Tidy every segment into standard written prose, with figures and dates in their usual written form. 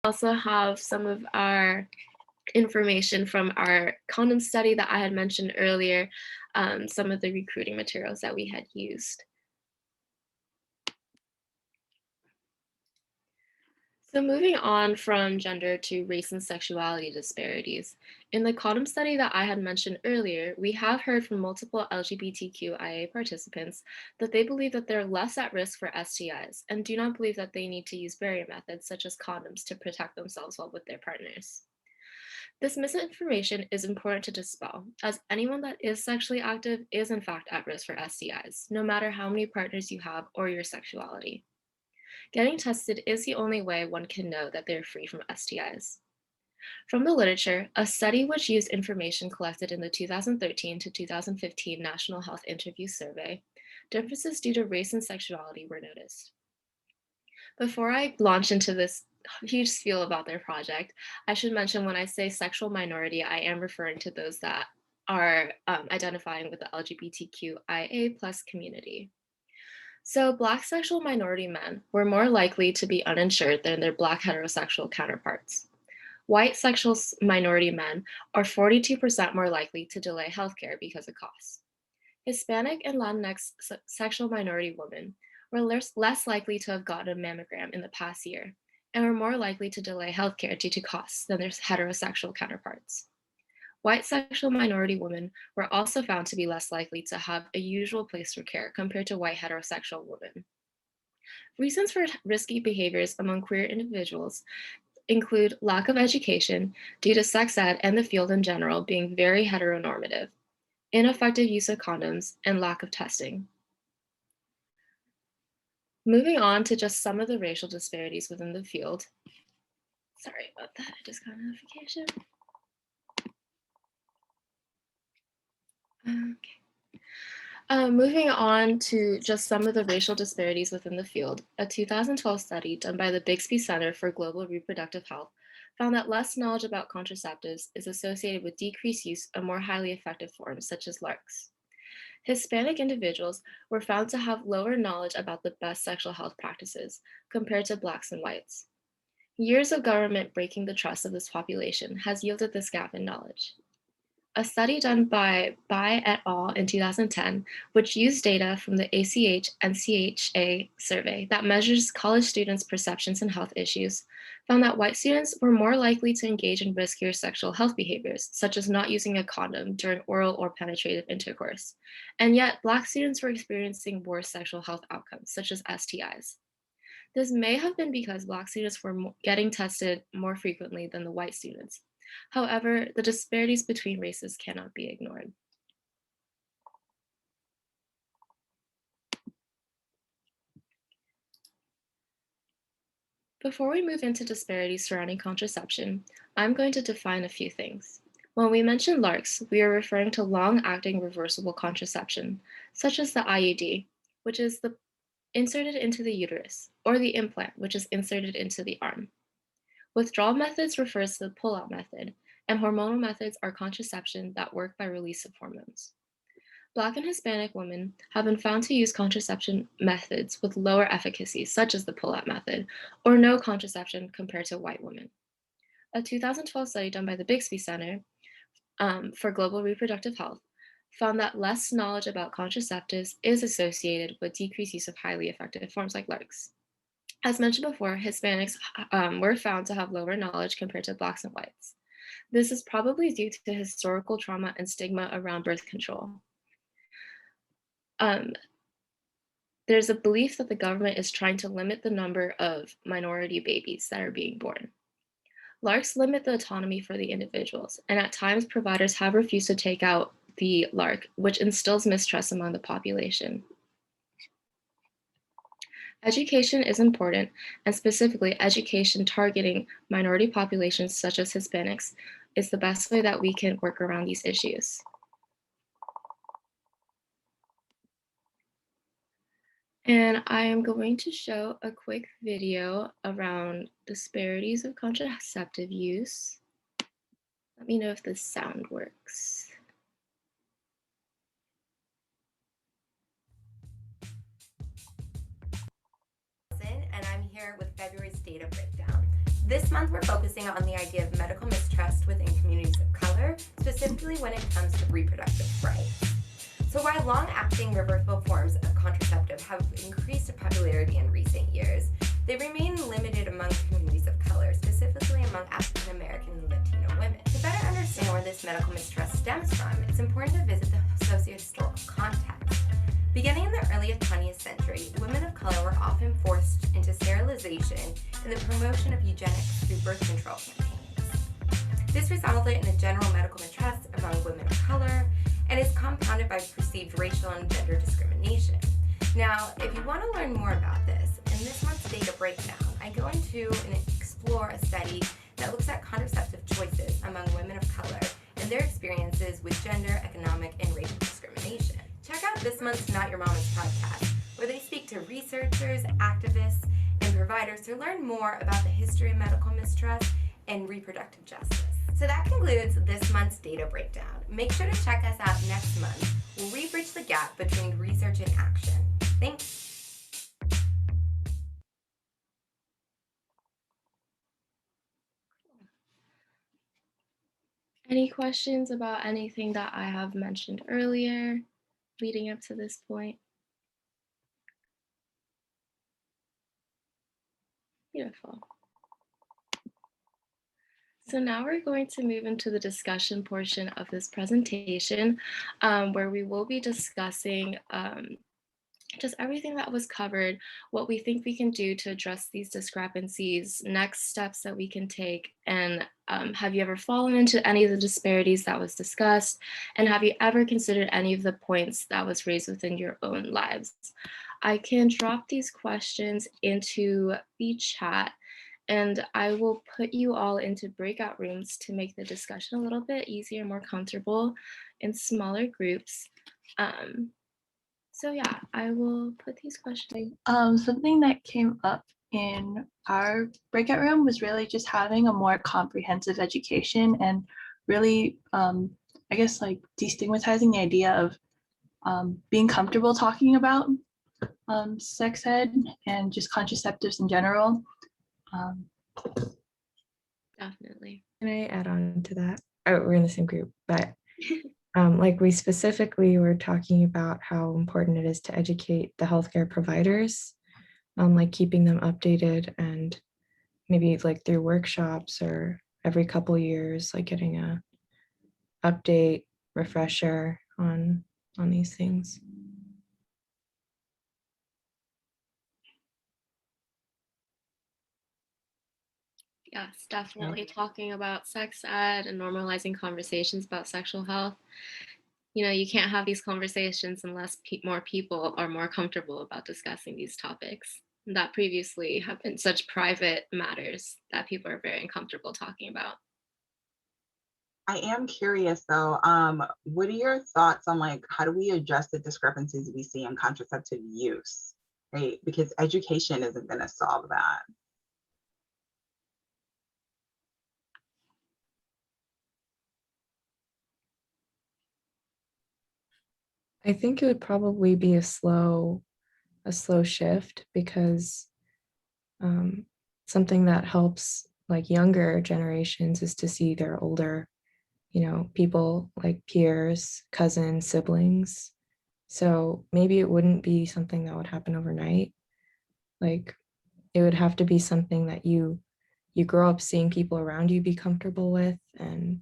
Also have some of our information from our condom study that I had mentioned earlier, some of the recruiting materials that we had used. So moving on from gender to race and sexuality disparities. In the condom study that I had mentioned earlier, we have heard from multiple LGBTQIA participants that they believe that they're less at risk for STIs and do not believe that they need to use barrier methods such as condoms to protect themselves while with their partners. This misinformation is important to dispel, as anyone that is sexually active is in fact at risk for STIs, no matter how many partners you have or your sexuality. Getting tested is the only way one can know that they're free from STIs. From the literature, a study which used information collected in the 2013 to 2015 National Health Interview Survey, differences due to race and sexuality were noticed. Before I launch into this huge spiel about their project, I should mention when I say sexual minority, I am referring to those that are identifying with the LGBTQIA plus community. So Black sexual minority men were more likely to be uninsured than their Black heterosexual counterparts. White sexual minority men are 42% more likely to delay healthcare because of costs. Hispanic and Latinx sexual minority women were less likely to have gotten a mammogram in the past year and were more likely to delay healthcare due to costs than their heterosexual counterparts. White sexual minority women were also found to be less likely to have a usual place for care compared to white heterosexual women. Reasons for risky behaviors among queer individuals include lack of education due to sex ed and the field in general being very heteronormative, ineffective use of condoms, and lack of testing. Moving on to just some of the racial disparities within the field. Sorry about that, I just got a notification. Okay. Moving on to just some of the racial disparities within the field, a 2012 study done by the Bixby Center for Global Reproductive Health found that less knowledge about contraceptives is associated with decreased use of more highly effective forms such as LARCs. Hispanic individuals were found to have lower knowledge about the best sexual health practices compared to Blacks and whites. Years of government breaking the trust of this population has yielded this gap in knowledge. A study done by Bai et al. In 2010, which used data from the ACH and CHA survey that measures college students' perceptions and health issues, found that white students were more likely to engage in riskier sexual health behaviors, such as not using a condom during oral or penetrative intercourse. And yet, Black students were experiencing worse sexual health outcomes, such as STIs. This may have been because Black students were getting tested more frequently than the white students. However, the disparities between races cannot be ignored. Before we move into disparities surrounding contraception, I'm going to define a few things. When we mention LARCs, we are referring to long-acting reversible contraception, such as the IUD, which is inserted into the uterus, or the implant, which is inserted into the arm. Withdrawal methods refers to the pull-out method, and hormonal methods are contraception that work by release of hormones. Black and Hispanic women have been found to use contraception methods with lower efficacy, such as the pull-out method, or no contraception compared to white women. A 2012 study done by the Bixby Center for Global Reproductive Health found that less knowledge about contraceptives is associated with decreased use of highly effective forms like LARCs. As mentioned before, Hispanics were found to have lower knowledge compared to Blacks and whites. This is probably due to historical trauma and stigma around birth control. There's a belief that the government is trying to limit the number of minority babies that are being born. LARCs limit the autonomy for the individuals, and at times providers have refused to take out the LARC, which instills mistrust among the population. Education is important, and specifically education targeting minority populations such as Hispanics is the best way that we can work around these issues. And I am going to show a quick video around disparities of contraceptive use. Let me know if the sound works. And I'm here with February's data breakdown. This month, we're focusing on the idea of medical mistrust within communities of color, specifically when it comes to reproductive rights. So while long-acting reversible forms of contraceptive have increased in popularity in recent years, they remain limited among communities of color, specifically among African American and Latino women. To better understand where this medical mistrust stems from, it's important to visit the socio-historical context. Beginning in the early 20th century, women of color were often forced into sterilization and the promotion of eugenics through birth control campaigns. This resulted in a general medical mistrust among women of color and is compounded by perceived racial and gender discrimination. Now, if you want to learn more about this, in this month's data breakdown, I go into and explore a study that looks at contraceptive choices among women of color and their experiences with gender, economic, and racial discrimination. Check out this month's Not Your Mama's podcast, where they speak to researchers, activists, and providers to learn more about the history of medical mistrust and reproductive justice. So that concludes this month's data breakdown. Make sure to check us out next month, where we bridge the gap between research and action. Thanks. Any questions about anything that I have mentioned earlier leading up to this point? Beautiful. So now we're going to move into the discussion portion of this presentation, where we will be discussing just everything that was covered, what we think we can do to address these discrepancies, next steps that we can take, and have you ever fallen into any of the disparities that was discussed, and have you ever considered any of the points that was raised within your own lives? I can drop these questions into the chat, and I will put you all into breakout rooms to make the discussion a little bit easier, more comfortable in smaller groups. So yeah, I will put these questions. Something that came up in our breakout room was really just having a more comprehensive education and really, I guess, like destigmatizing the idea of being comfortable talking about sex ed and just contraceptives in general. Definitely. Can I add on to that? Oh, we're in the same group, but like we specifically were talking about how important it is to educate the healthcare providers, like keeping them updated and maybe like through workshops or every couple years, like getting a update, refresher on these things. Yes, definitely talking about sex ed and normalizing conversations about sexual health. You know, you can't have these conversations unless more people are more comfortable about discussing these topics that previously have been such private matters that people are very uncomfortable talking about. I am curious though, what are your thoughts on like, how do we address the discrepancies we see in contraceptive use, right? Because education isn't gonna solve that. I think it would probably be a slow shift because something that helps like younger generations is to see their older, people like peers, cousins, siblings. So maybe it wouldn't be something that would happen overnight. Like it would have to be something that you grow up seeing people around you be comfortable with and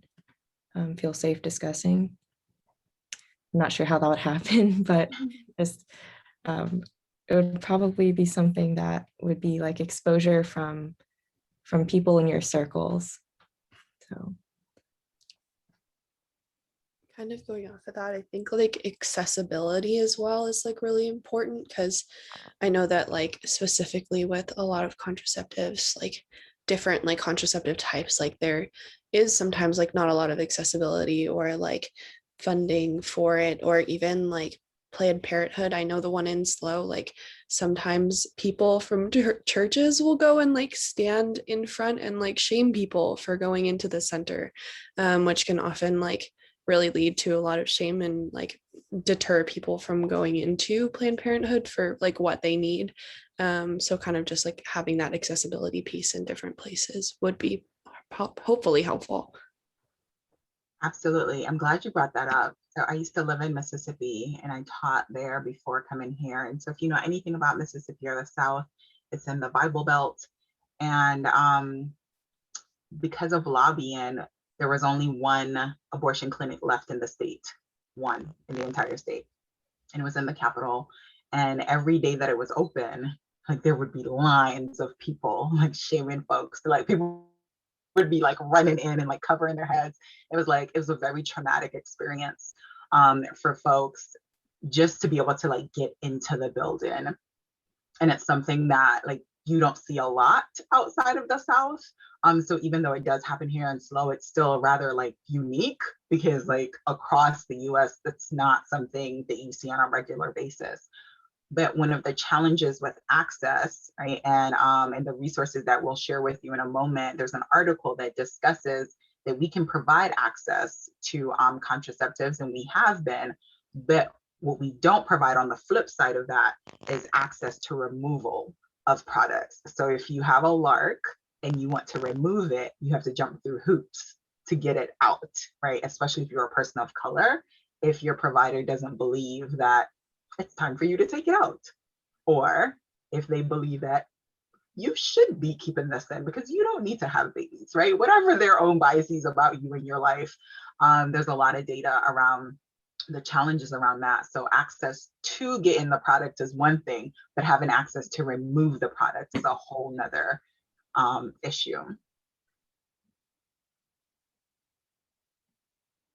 feel safe discussing. I'm not sure how that would happen, but just it would probably be something that would be like exposure from people in your circles. So kind of going off of that, I think like accessibility as well is like really important, because I know that like specifically with a lot of contraceptives, like different like contraceptive types, like there is sometimes like not a lot of accessibility or like funding for it, or even like Planned Parenthood. I know the one in SLO, like sometimes people from churches will go and like stand in front and like shame people for going into the center, which can often like really lead to a lot of shame and like deter people from going into Planned Parenthood for like what they need. So kind of just like having that accessibility piece in different places would be hopefully helpful. Absolutely. I'm glad you brought that up. So I used to live in Mississippi and I taught there before coming here. And so if you know anything about Mississippi or the South, it's in the Bible Belt. And because of lobbying, there was only one abortion clinic left in the state, one in the entire state. And it was in the capital. And every day that it was open, like there would be lines of people like shaming folks. Like people would be like running in and like covering their heads. It was a very traumatic experience for folks just to be able to like get into the building. And it's something that like you don't see a lot outside of the South. So even though it does happen here in SLO, it's still rather like unique because like across the US, that's not something that you see on a regular basis. But one of the challenges with access, right, and the resources that we'll share with you in a moment, there's an article that discusses that we can provide access to contraceptives, and we have been, but what we don't provide on the flip side of that is access to removal of products. So if you have a LARC and you want to remove it, you have to jump through hoops to get it out, right? Especially if you're a person of color, if your provider doesn't believe that it's time for you to take it out. Or if they believe that you should be keeping this in because you don't need to have babies, right? Whatever their own biases about you in your life, there's a lot of data around the challenges around that. So access to getting the product is one thing, but having access to remove the product is a whole nother issue.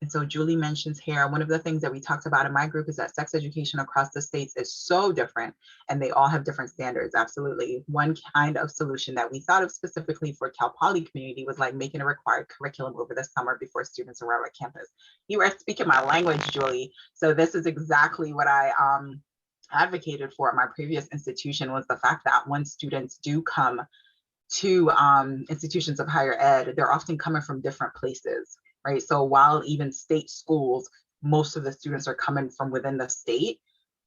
And so Julie mentions here, one of the things that we talked about in my group is that sex education across the states is so different and they all have different standards. Absolutely. One kind of solution that we thought of specifically for Cal Poly community was like making a required curriculum over the summer before students arrive at campus. You are speaking my language, Julie. So this is exactly what I advocated for at my previous institution, was the fact that when students do come to institutions of higher ed, they're often coming from different places, right? So while even state schools, most of the students are coming from within the state,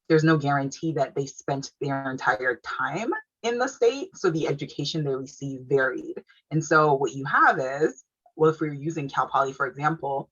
there's no guarantee that they spent their entire time in the state. So the education they receive varied. And so what you have is, well, if we're using Cal Poly, for example,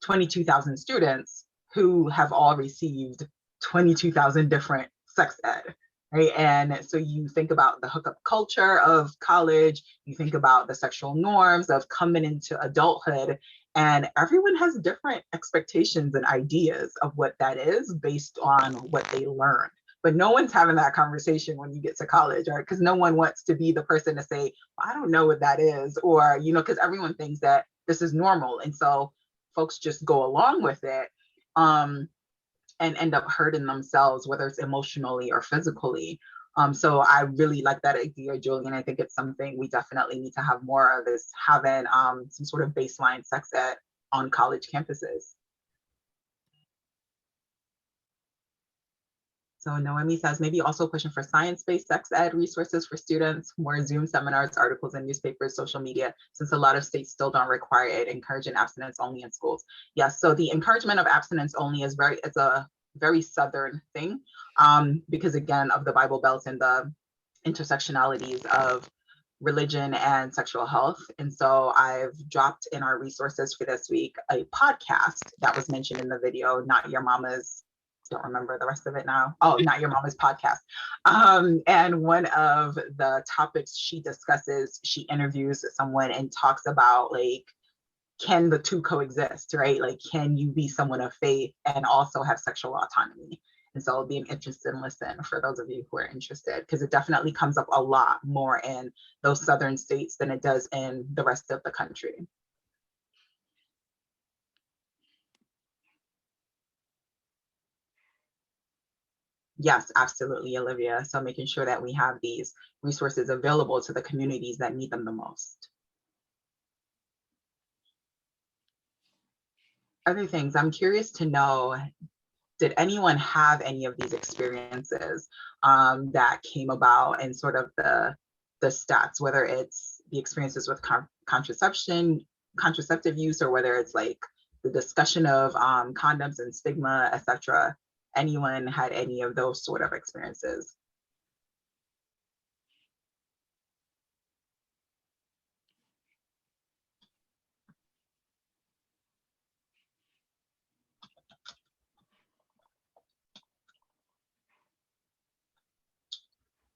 22,000 students who have all received 22,000 different sex ed, right? And so you think about the hookup culture of college, you think about the sexual norms of coming into adulthood, and everyone has different expectations and ideas of what that is based on what they learned. But no one's having that conversation when you get to college, right? Because no one wants to be the person to say, well, I don't know what that is, or, you know, because everyone thinks that this is normal. And so folks just go along with it. And end up hurting themselves, whether it's emotionally or physically. So I really like that idea, Julian. I think it's something we definitely need to have more of, is having some sort of baseline sex ed on college campuses. So Noemi says, maybe also pushing for science-based sex ed resources for students, more Zoom seminars, articles in newspapers, social media, since a lot of states still don't require it, encouraging abstinence only in schools. Yes, so the encouragement of abstinence only is a very Southern thing, because again, of the Bible Belt and the intersectionalities of religion and sexual health. And so I've dropped in our resources for this week a podcast that was mentioned in the video, Not Your Mama's, don't remember the rest of it now. Oh, Not Your Mama's podcast. And one of the topics she discusses, she interviews someone and talks about like, can the two coexist, right? Like, can you be someone of faith and also have sexual autonomy? And so it'll be an interesting listen for those of you who are interested, because it definitely comes up a lot more in those Southern states than it does in the rest of the country. Yes, absolutely, Olivia. So making sure that we have these resources available to the communities that need them the most. Other things, I'm curious to know, did anyone have any of these experiences that came about in sort of the stats, whether it's the experiences with contraceptive use, or whether it's like the discussion of condoms and stigma, etc. Anyone had any of those sort of experiences?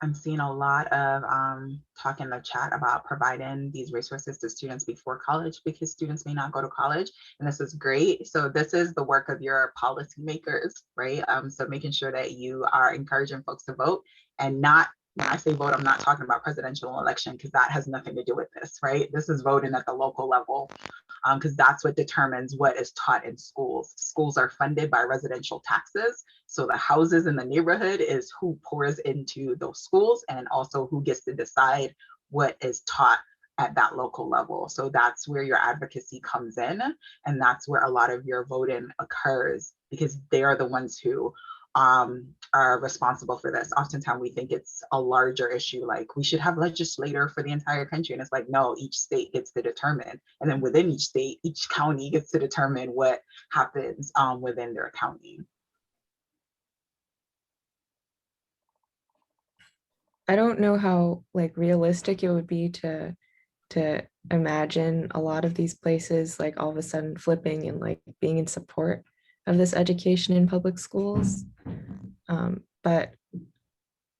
I'm seeing a lot of talk in the chat about providing these resources to students before college because students may not go to college, and this is great. So this is the work of your policymakers, right? So making sure that you are encouraging folks to vote, and not, when I say vote, I'm not talking about presidential election because that has nothing to do with this, right? This is voting at the local level, because that's what determines what is taught in schools. Schools are funded by residential taxes. So the houses in the neighborhood is who pours into those schools, and also who gets to decide what is taught at that local level. So that's where your advocacy comes in. And that's where a lot of your voting occurs, because they are the ones who are responsible for this. Oftentimes we think it's a larger issue, like we should have legislator for the entire country. And it's like, no, each state gets to determine. And then within each state, each county gets to determine what happens within their county. I don't know how like realistic it would be to imagine a lot of these places like all of a sudden flipping and like being in support of this education in public schools. But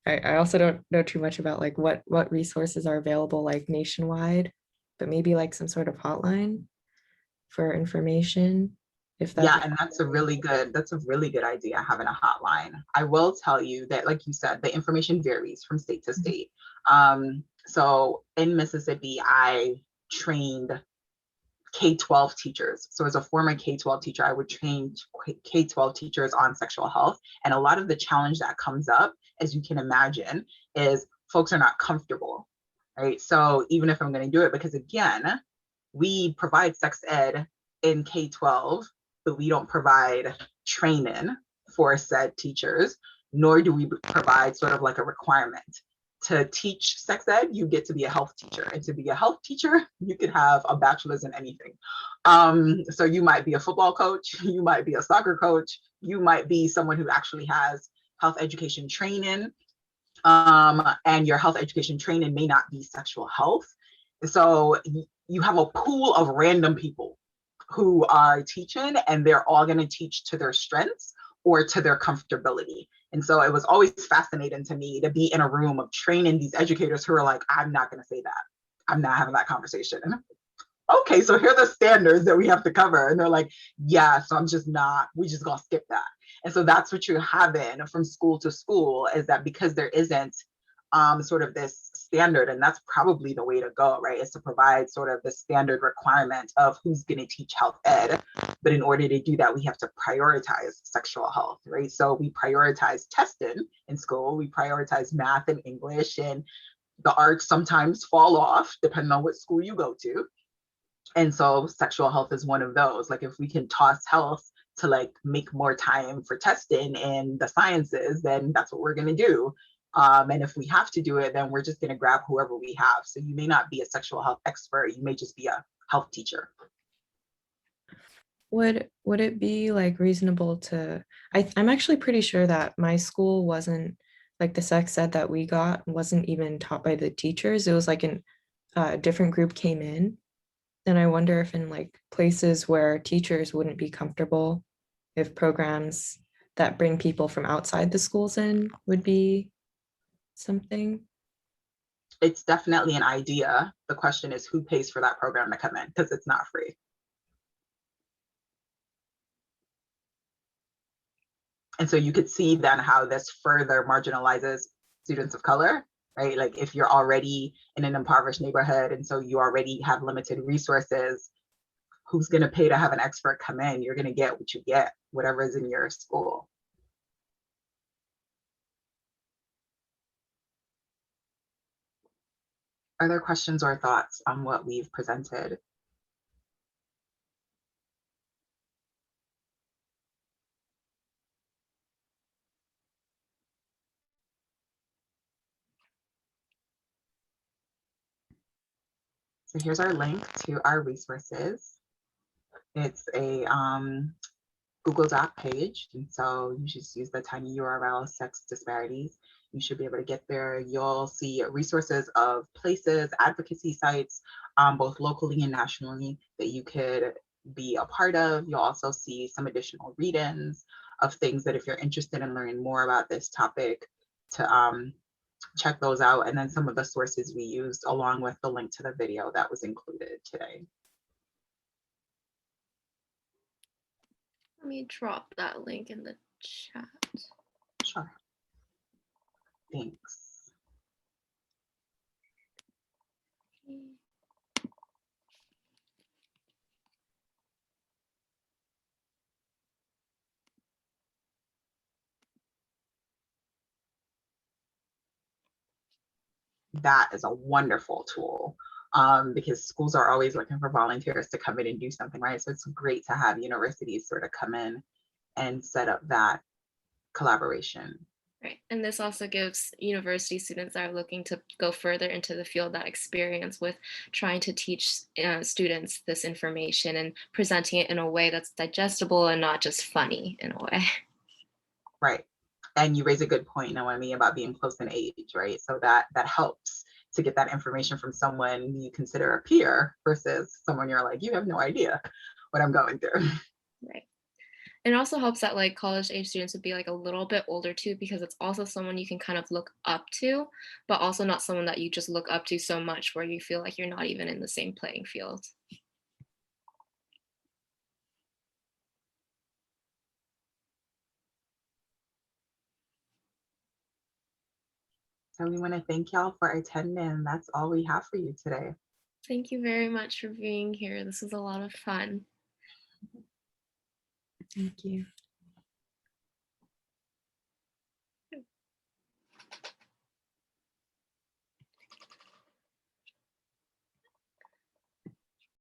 I also don't know too much about like what resources are available like nationwide, but maybe like some sort of hotline for information if that's Yeah, and that's a really good idea, having a hotline. I will tell you that, like you said, the information varies from state to state. So in Mississippi, I trained K-12 teachers. So as a former K-12 teacher, I would train K-12 teachers on sexual health. And a lot of the challenge that comes up, as you can imagine, is folks are not comfortable, right? So even if I'm going to do it, because again, we provide sex ed in K-12, but we don't provide training for said teachers, nor do we provide sort of like a requirement. To teach sex ed, you get to be a health teacher. And to be a health teacher, you could have a bachelor's in anything. So you might be a football coach, you might be a soccer coach, you might be someone who actually has health education training, and your health education training may not be sexual health. So you have a pool of random people who are teaching, and they're all going to teach to their strengths or to their comfortability. And so it was always fascinating to me to be in a room of training these educators who are like, I'm not going to say that. I'm not having that conversation. Okay, so here are the standards that we have to cover. And they're like, yeah, so we just gonna skip that. And so that's what you're having from school to school, is that because there isn't sort of this standard, and that's probably the way to go, right? Is to provide sort of the standard requirement of who's gonna teach health ed. But in order to do that, we have to prioritize sexual health, right? So we prioritize testing in school, we prioritize math and English, and the arts sometimes fall off depending on what school you go to. And so sexual health is one of those. Like if we can toss health to like make more time for testing and the sciences, then that's what we're going to do. And if we have to do it, then we're just going to grab whoever we have. So you may not be a sexual health expert, you may just be a health teacher. would it be like reasonable to I'm actually pretty sure that my school wasn't like the sex ed that we got wasn't even taught by the teachers. It was like a different group came in. And I wonder if in like places where teachers wouldn't be comfortable, if programs that bring people from outside the schools in would be something. It's definitely an idea. The question is who pays for that program to come in, because it's not free. And so you could see then how this further marginalizes students of color, right? Like if you're already in an impoverished neighborhood and so you already have limited resources, who's going to pay to have an expert come in? You're going to get what you get, whatever is in your school. Are there questions or thoughts on what we've presented? So here's our link to our resources. It's a Google Doc page. And so you just use the tiny URL, Sex Disparities. You should be able to get there. You'll see resources of places, advocacy sites, both locally and nationally, that you could be a part of. You'll also see some additional read-ins of things that if you're interested in learning more about this topic, to check those out. And then some of the sources we used along with the link to the video that was included today. Let me drop that link in the chat. Sure. Thanks. That is a wonderful tool, because schools are always looking for volunteers to come in and do something, right? So it's great to have universities sort of come in and set up that collaboration. Right. And this also gives university students that are looking to go further into the field that experience with trying to teach students this information and presenting it in a way that's digestible and not just funny in a way. Right. And you raise a good point, Noemi, about being close in age, right? So that helps to get that information from someone you consider a peer versus someone you're like, you have no idea what I'm going through. Right. It also helps that like college age students would be like a little bit older too, because it's also someone you can kind of look up to, but also not someone that you just look up to so much where you feel like you're not even in the same playing field. So we want to thank y'all for attending. That's all we have for you today. Thank you very much for being here. This was a lot of fun. Thank you.